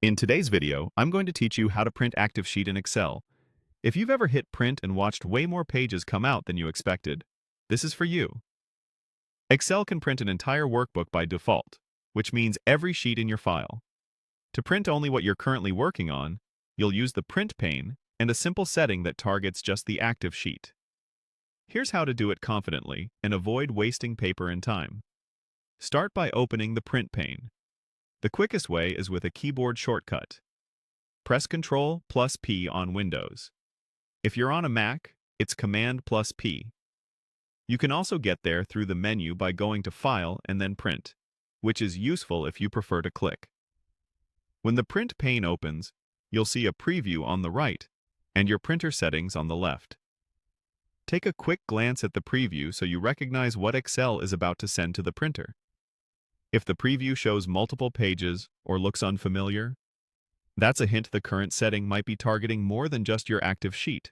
In today's video, I'm going to teach you how to print active sheet in Excel. If you've ever hit print and watched way more pages come out than you expected, this is for you. Excel can print an entire workbook by default, which means every sheet in your file. To print only what you're currently working on, you'll use the print pane and a simple setting that targets just the active sheet. Here's how to do it confidently and avoid wasting paper and time. Start by opening the print pane. The quickest way is with a keyboard shortcut. Press Ctrl plus P on Windows. If you're on a Mac, it's Command plus P. You can also get there through the menu by going to File and then Print, which is useful if you prefer to click. When the print pane opens, you'll see a preview on the right and your printer settings on the left. Take a quick glance at the preview so you recognize what Excel is about to send to the printer. If the preview shows multiple pages or looks unfamiliar, that's a hint the current setting might be targeting more than just your active sheet.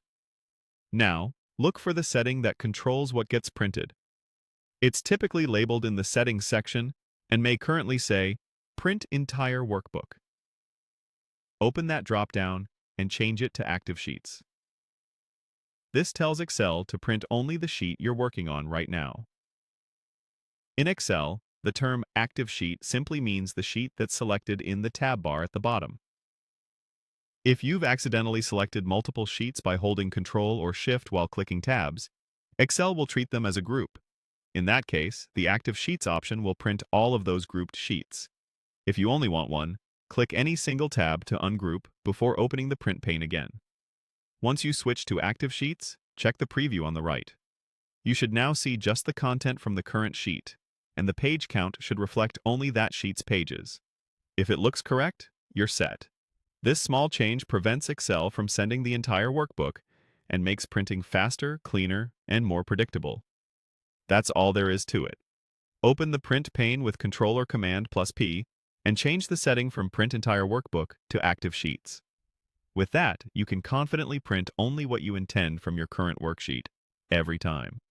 Now, look for the setting that controls what gets printed. It's typically labeled in the Settings section and may currently say, Print Entire Workbook. Open that drop-down and change it to Active Sheets. This tells Excel to print only the sheet you're working on right now. In Excel, the term Active Sheet simply means the sheet that's selected in the tab bar at the bottom. If you've accidentally selected multiple sheets by holding Ctrl or Shift while clicking tabs, Excel will treat them as a group. In that case, the Active Sheets option will print all of those grouped sheets. If you only want one, click any single tab to ungroup before opening the print pane again. Once you switch to Active Sheets, check the preview on the right. You should now see just the content from the current sheet, and the page count should reflect only that sheet's pages. If it looks correct, you're set. This small change prevents Excel from sending the entire workbook and makes printing faster, cleaner, and more predictable. That's all there is to it. Open the print pane with Ctrl or Command plus P and change the setting from Print Entire Workbook to Active Sheets. With that, you can confidently print only what you intend from your current worksheet, every time.